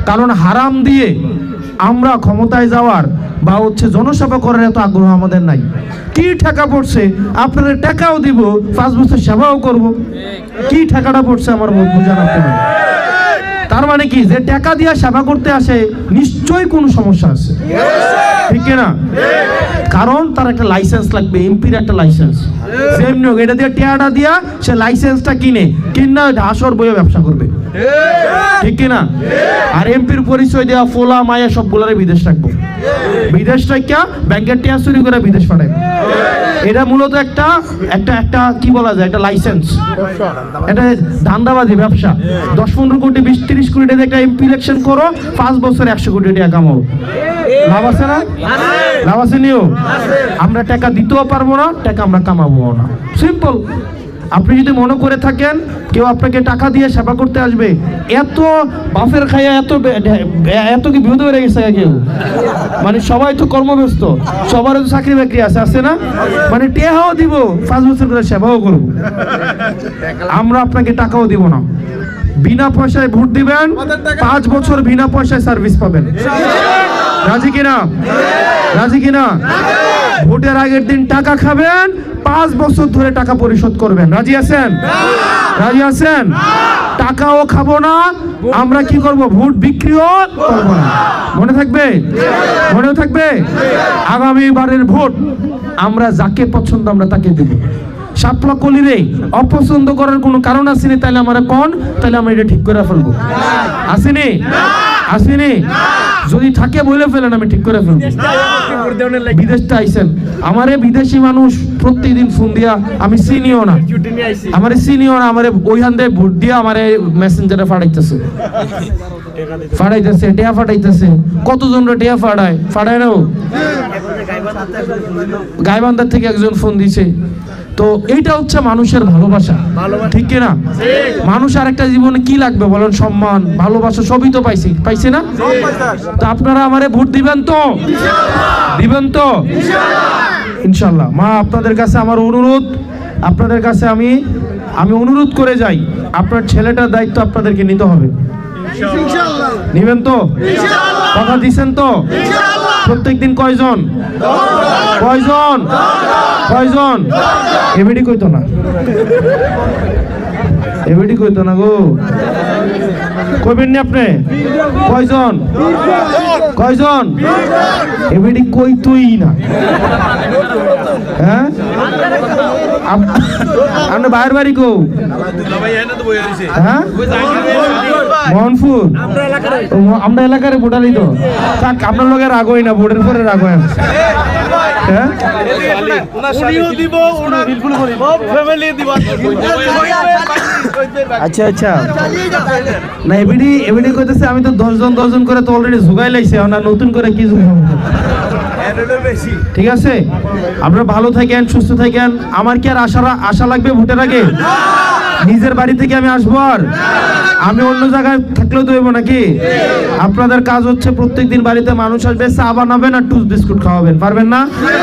কারণ হারাম দিয়ে আমরা ক্ষমতায় যাওয়ার বা হচ্ছে জনসেবা করার এত আগ্রহ আমাদের নাই। কি টাকা পড়ছে, আপনাদের টাকাও দিব, 5 বছর সেবাও করব। কি টাকাটা পড়ছে আমার বুঝান আপনারা। তার মানে কি, যে টাকা দিয়ে সেবা করতে আসে নিশ্চয়ই কোনো সমস্যা আছে, ঠিক না? কারণ তার একটা লাইসেন্স লাগবে, এমপির একটা লাইসেন্স। যেমনি হোক এটা দিয়ে টাকাটা দিয়া সে লাইসেন্সটা কিনে হাসর বইয়ে ব্যবসা করবে, ঠিক কিনা? আর এমপির পরিচয় দেওয়া ফোলা মায়া সবগুলারে বিদেশ রাখবো, বিদেশ রাখা ব্যাংকের টাকা চুরি করে বিদেশ পাঠায়। এটা মূলত একটা একটা একটা কি বলা যায়, একটা লাইসেন্স, এটা ধান্দাবাজি ব্যবসা। 10-15 কোটি 20-30 কোটি টাকা একটা এমপি ইলেকশন করো, 5 বছর 100 কোটি টাকা কামাও। লাভ আছে না? লাভ আছে নিও। আমরা টাকা দিতেও পারবো না, টাকা আমরা কামাবো না। সিম্পল। আপনি যদি মনে করে থাকেন কেউ আপনাকে টাকা দিয়ে সেবা করতে আসবে, এত বাফের খাইয়া এত কি বিপদ হয়ে গেছে কেউ? মানে সবাই তো কর্মব্যস্ত, সবারও তো চাকরি বাকরি আছে না? মানে টেহাও দিব, 5 বছর করে সেবাও করবো। আমরা আপনাকে টাকাও দিব না, বিনা পয়সায় ভোট দিবেন, 5 বছর বিনা পয়সায় সার্ভিস পাবেন। রাজি কিনা? রাজি কিনা? ভোটের আগের দিন টাকা খাবেন, 5 বছর ধরে টাকা পরিশোধ করবেন। রাজি আছেন? রাজি আছেন? টাকাও খাবো না, আমরা কি করব? ভোট বিক্রিও করবো না। মনে থাকবে? মনে থাকবে? আগামীবারের ভোট আমরা যাকে পছন্দ আমরা তাকে দেব। শাপলা কলিরে অপছন্দ করার কোনো কারণ আসেনি, তাহলে আমরা কোন, তাহলে আমরা এটা ঠিক করে ফেলবো। আসেনি? আসেনি? যদি থাকে বলে ফেলেন, আমি ঠিক করে ফেলবো। বিদেশটা আইসেন, আমারে বিদেশি মানুষ প্রত্যেকদিন ফোন দিয়া, আমি চিনিও না, আমারে চিনিও না, আমারে ওইখান থেকে ভোট দিয়া আমারে মেসেঞ্জারে ফাটাইতেছে, টেয়া ফাটাইতেছে। কতজন টেয়া ফাটায় না? গাইবান্ধার থেকে একজন ফোন দিছে। তো এইটা হচ্ছে মানুষের ভালোবাসা, ঠিক কিনা? মানুষ আর একটা জীবনে কি লাগবে বলেন? সম্মান, ভালোবাসা সবই তো পাইছে না? তো আপনারা আমারে ভোট দিবেন তো? দিবেন তো ইনশাআল্লাহ। মা, আপনাদের কাছে আমার অনুরোধ, আপনাদের কাছে আমি অনুরোধ করে যাই, আপনার ছেলেটার দায়িত্ব আপনাদেরকে নিতে হবে। নিবেন তো? কথা দিচ্ছেন তো? প্রত্যেকদিন কয়জন? কয়জন? কয়জন? এবিডি কইতো না, এবিডি কইতো না গো। কইবেন নি আপনি? কয়জন? কয়জন? এবিডি কইতোই না। হ্যাঁ, আপনি বাইরের বাড়ি কো? হ্যাঁ, মোহনপুর। আমরা এলাকার ভোটারই তো থাক, আপনার লোকের রাগ হই না, ভোটের পরে রাগ হয়। হ্যাঁ, আচ্ছা আচ্ছা। না, এবিডি কইতেছে আমি তো 10 জন করে তো অলরেডি জোগাই লাইছে, না নতুন করে কি জোগাবো? ঠিক আছে, আপনারা ভালো থাকেন, সুস্থ থাকেন। আমার কি আর আশা লাগবে ভোটের আগে? নিজের বাড়ি থেকে আমি আসবো, আর আমি অন্য জায়গায় থাকলেও তো হইব নাকি? আপনাদের কাজ হচ্ছে প্রত্যেকদিন বাড়িতে মানুষ আসবে, চা বানাবেন আর টুস বিস্কুট খাওয়াবেন। পারবেন না? পারবেন না?